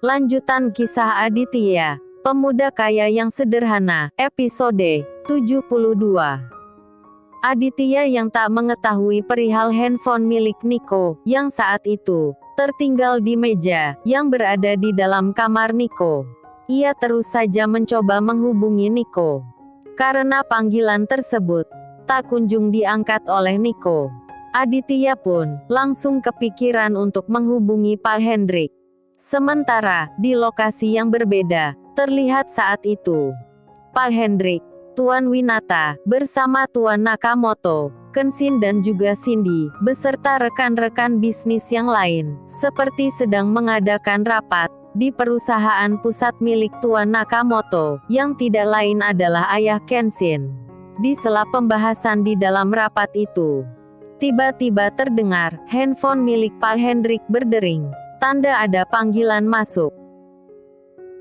Lanjutan kisah Aditya, pemuda kaya yang sederhana, episode 72. Aditya yang tak mengetahui perihal handphone milik Niko, yang saat itu tertinggal di meja yang berada di dalam kamar Niko. Ia terus saja mencoba menghubungi Niko. Karena panggilan tersebut tak kunjung diangkat oleh Niko, Aditya pun langsung kepikiran untuk menghubungi Pak Hendrik. Sementara, di lokasi yang berbeda, terlihat saat itu Pak Hendrik, Tuan Winata, bersama Tuan Nakamoto, Kenshin dan juga Cindy, beserta rekan-rekan bisnis yang lain, seperti sedang mengadakan rapat di perusahaan pusat milik Tuan Nakamoto, yang tidak lain adalah ayah Kenshin. Di sela pembahasan di dalam rapat itu, tiba-tiba terdengar handphone milik Pak Hendrik berdering. Tanda ada panggilan masuk.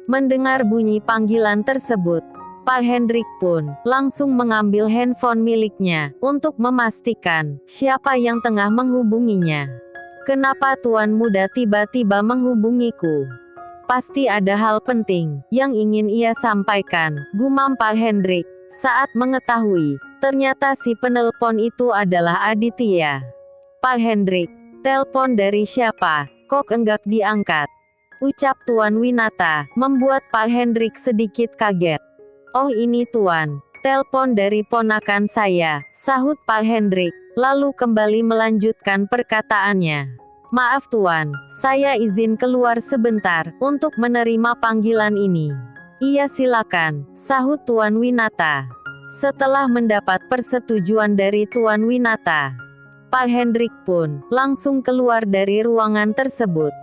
Mendengar bunyi panggilan tersebut, Pak Hendrik pun langsung mengambil handphone miliknya untuk memastikan siapa yang tengah menghubunginya. "Kenapa Tuan Muda tiba-tiba menghubungiku? Pasti ada hal penting yang ingin ia sampaikan," gumam Pak Hendrik saat mengetahui ternyata si penelpon itu adalah Aditya. "Pak Hendrik, telepon dari siapa? Kok enggak diangkat?" ucap Tuan Winata, membuat Pak Hendrik sedikit kaget. "Oh ini Tuan, telepon dari ponakan saya," sahut Pak Hendrik, lalu kembali melanjutkan perkataannya. "Maaf Tuan, saya izin keluar sebentar, untuk menerima panggilan ini." "Iya silakan," sahut Tuan Winata. Setelah mendapat persetujuan dari Tuan Winata, Pak Hendrik pun langsung keluar dari ruangan tersebut.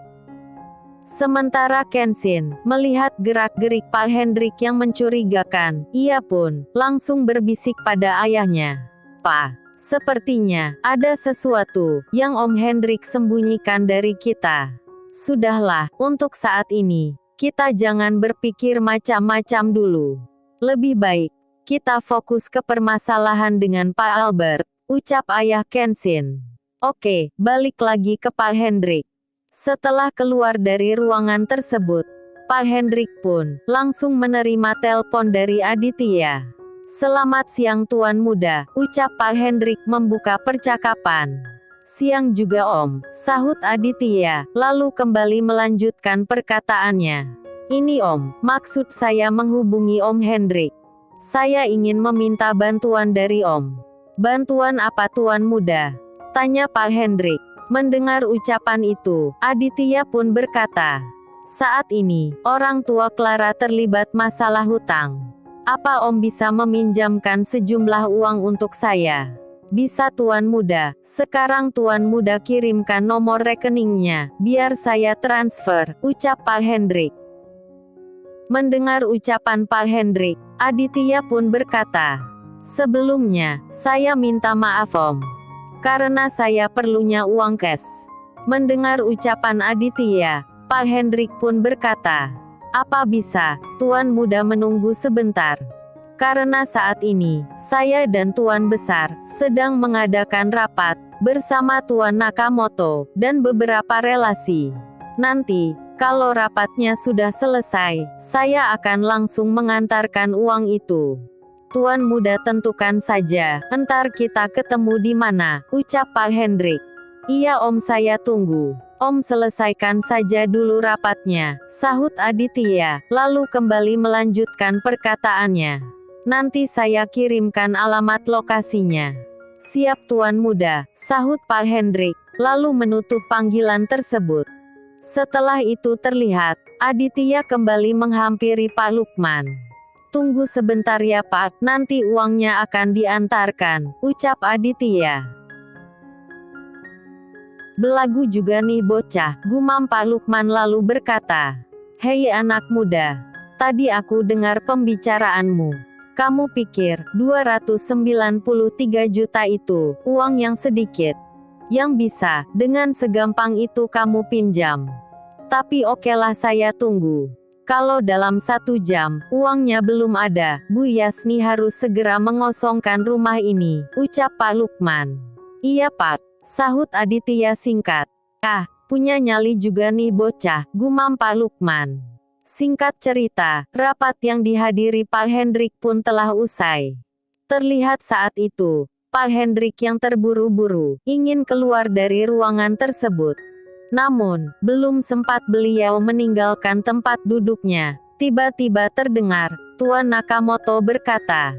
Sementara Kenshin melihat gerak-gerik Pak Hendrik yang mencurigakan, ia pun langsung berbisik pada ayahnya. "Pak, sepertinya ada sesuatu yang Om Hendrik sembunyikan dari kita. Sudahlah, untuk saat ini, kita jangan berpikir macam-macam dulu. Lebih baik kita fokus ke permasalahan dengan Pak Albert," ucap ayah Kenshin. "Oke, balik lagi ke Pak Hendrik." Setelah keluar dari ruangan tersebut, Pak Hendrik pun langsung menerima telepon dari Aditya. "Selamat siang Tuan Muda," ucap Pak Hendrik membuka percakapan. "Siang juga Om," sahut Aditya, lalu kembali melanjutkan perkataannya. "Ini Om, maksud saya menghubungi Om Hendrik. Saya ingin meminta bantuan dari Om." "Bantuan apa Tuan Muda?" tanya Pak Hendrik. Mendengar ucapan itu, Aditya pun berkata, "Saat ini, orang tua Clara terlibat masalah hutang. Apa Om bisa meminjamkan sejumlah uang untuk saya?" "Bisa Tuan Muda, sekarang Tuan Muda kirimkan nomor rekeningnya, biar saya transfer," ucap Pak Hendrik. Mendengar ucapan Pak Hendrik, Aditya pun berkata, "Sebelumnya, saya minta maaf Om. Karena saya perlunya uang cash." Mendengar ucapan Aditya, Pak Hendrik pun berkata, "Apa bisa Tuan Muda menunggu sebentar? Karena saat ini, saya dan Tuan Besar sedang mengadakan rapat bersama Tuan Nakamoto dan beberapa relasi. Nanti, kalau rapatnya sudah selesai, saya akan langsung mengantarkan uang itu. Tuan Muda tentukan saja, entar kita ketemu di mana," ucap Pak Hendrik. "Iya Om, saya tunggu. Om selesaikan saja dulu rapatnya," sahut Aditya, lalu kembali melanjutkan perkataannya. "Nanti saya kirimkan alamat lokasinya." "Siap Tuan Muda," sahut Pak Hendrik, lalu menutup panggilan tersebut. Setelah itu terlihat, Aditya kembali menghampiri Pak Lukman. "Tunggu sebentar ya Pak, nanti uangnya akan diantarkan," ucap Aditya. "Belagu juga nih bocah," gumam Pak Lukman lalu berkata, "Hei anak muda, tadi aku dengar pembicaraanmu. Kamu pikir 293 juta itu uang yang sedikit, yang bisa dengan segampang itu kamu pinjam? Tapi okelah, saya tunggu. Kalau dalam 1 jam, uangnya belum ada, Bu Yasni harus segera mengosongkan rumah ini," ucap Pak Lukman. "Iya Pak," sahut Aditya singkat. "Ah, Punya nyali juga nih bocah, gumam Pak Lukman. Singkat cerita, rapat yang dihadiri Pak Hendrik pun telah usai. Terlihat saat itu, Pak Hendrik yang terburu-buru, ingin keluar dari ruangan tersebut. Namun, belum sempat beliau meninggalkan tempat duduknya, tiba-tiba terdengar, Tuan Nakamoto berkata,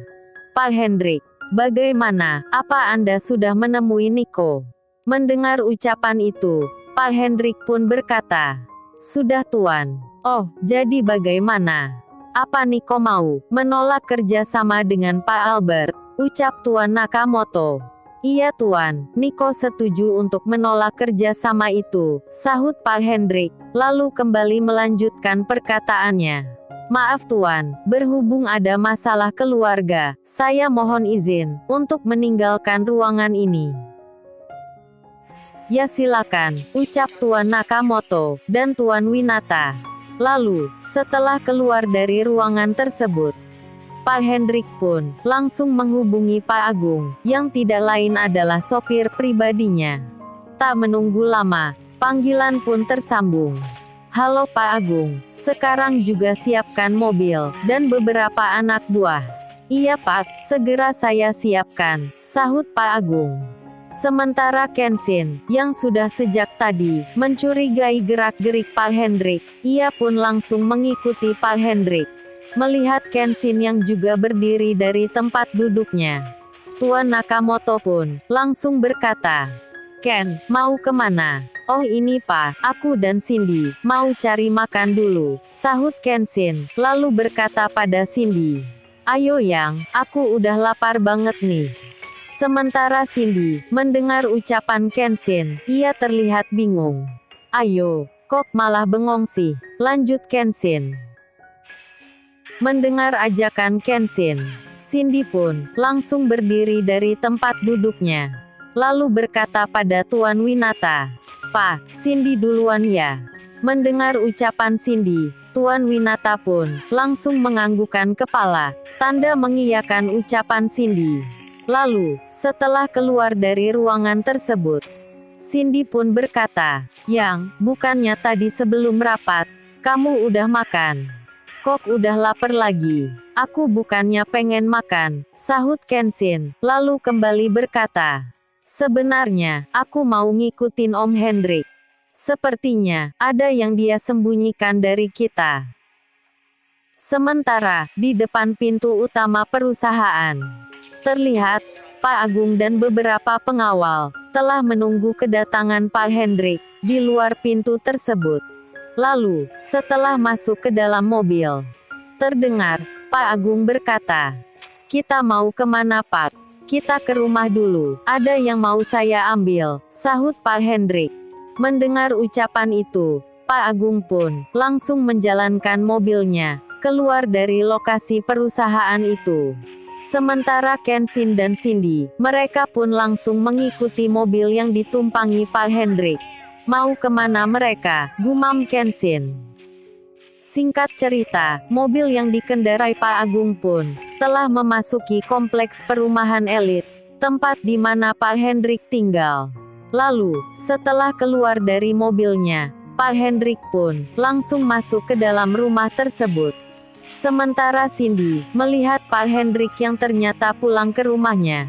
Pak Hendrik, bagaimana, apa Anda sudah menemui Nico? Mendengar ucapan itu, Pak Hendrik pun berkata, sudah Tuan. Oh, jadi bagaimana? Apa Nico mau menolak kerja sama dengan Pak Albert? Ucap Tuan Nakamoto. Iya Tuan, Nico setuju untuk menolak kerja sama itu, sahut Pak Hendrik, lalu kembali melanjutkan perkataannya. Maaf Tuan, berhubung ada masalah keluarga, saya mohon izin untuk meninggalkan ruangan ini. Ya silakan, ucap Tuan Nakamoto dan Tuan Winata. Lalu, setelah keluar dari ruangan tersebut, Pak Hendrik pun langsung menghubungi Pak Agung, yang tidak lain adalah sopir pribadinya. Tak menunggu lama, panggilan pun tersambung. Halo Pak Agung, sekarang juga siapkan mobil dan beberapa anak buah. Iya Pak, segera saya siapkan, sahut Pak Agung. Sementara Kenshin, yang sudah sejak tadi mencurigai gerak-gerik Pak Hendrik, ia pun langsung mengikuti Pak Hendrik. Melihat Kenshin yang juga berdiri dari tempat duduknya, Tuan Nakamoto pun langsung berkata, Ken, mau kemana? Oh ini Pak, aku dan Cindy mau cari makan dulu, sahut Kenshin, lalu berkata pada Cindy, ayo Yang, aku udah lapar banget nih. Sementara Cindy mendengar ucapan Kenshin, ia terlihat bingung. Ayo, kok malah bengong sih? Lanjut Kenshin. Mendengar ajakan Kenshin, Cindy pun langsung berdiri dari tempat duduknya. Lalu berkata pada Tuan Winata, Pak, Cindy duluan ya. Mendengar ucapan Cindy, Tuan Winata pun langsung menganggukkan kepala, tanda mengiyakan ucapan Cindy. Lalu, setelah keluar dari ruangan tersebut, Cindy pun berkata, Yang, bukannya tadi sebelum rapat, kamu udah makan? Kok udah lapar lagi? Aku bukannya pengen makan, sahut Kenshin, lalu kembali berkata, sebenarnya, aku mau ngikutin Om Hendrik. Sepertinya, ada yang dia sembunyikan dari kita. Sementara, di depan pintu utama perusahaan, terlihat, Pak Agung dan beberapa pengawal telah menunggu kedatangan Pak Hendrik di luar pintu tersebut. Lalu, setelah masuk ke dalam mobil, terdengar Pak Agung berkata, kita mau kemana Pak? Kita ke rumah dulu, ada yang mau saya ambil, sahut Pak Hendrik. Mendengar ucapan itu, Pak Agung pun langsung menjalankan mobilnya keluar dari lokasi perusahaan itu. Sementara Kenshin dan Cindy, mereka pun langsung mengikuti mobil yang ditumpangi Pak Hendrik. Mau kemana mereka? Gumam Kenshin. Singkat cerita, mobil yang dikendarai Pak Agung pun telah memasuki kompleks perumahan elit, tempat di mana Pak Hendrik tinggal. Lalu, setelah keluar dari mobilnya, Pak Hendrik pun langsung masuk ke dalam rumah tersebut. Sementara Cindy melihat Pak Hendrik yang ternyata pulang ke rumahnya.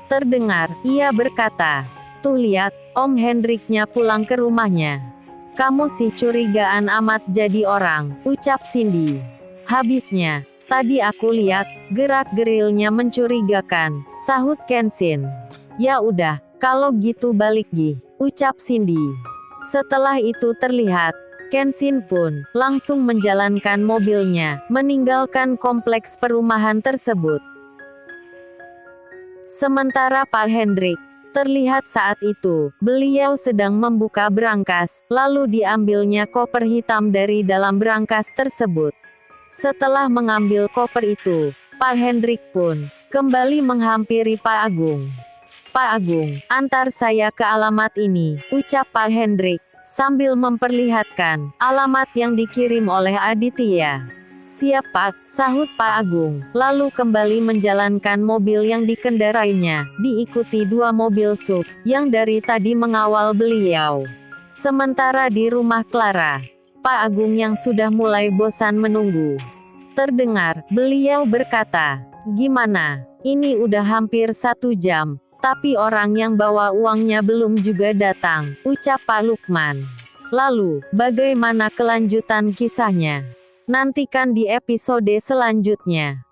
Terdengar, ia berkata, tuh lihat, Om Hendriknya pulang ke rumahnya. Kamu sih curigaan amat jadi orang, ucap Cindy. Habisnya, tadi aku lihat, gerak-gerilnya mencurigakan, sahut Kenshin. Ya udah, kalau gitu balik gi, ucap Cindy. Setelah itu terlihat, Kenshin pun langsung menjalankan mobilnya, meninggalkan kompleks perumahan tersebut. Sementara Pak Hendrik, terlihat saat itu, beliau sedang membuka berangkas, lalu diambilnya koper hitam dari dalam berangkas tersebut. Setelah mengambil koper itu, Pak Hendrik pun kembali menghampiri Pak Agung. Pak Agung, antar saya ke alamat ini, ucap Pak Hendrik, sambil memperlihatkan alamat yang dikirim oleh Aditya. Siap Pak, sahut Pak Agung, lalu kembali menjalankan mobil yang dikendarainya, diikuti dua mobil SUV, yang dari tadi mengawal beliau. Sementara di rumah Clara, Pak Agung yang sudah mulai bosan menunggu. Terdengar, beliau berkata, "Gimana? Ini udah hampir 1 jam, tapi orang yang bawa uangnya belum juga datang," ucap Pak Lukman. Lalu, bagaimana kelanjutan kisahnya? Nantikan di episode selanjutnya.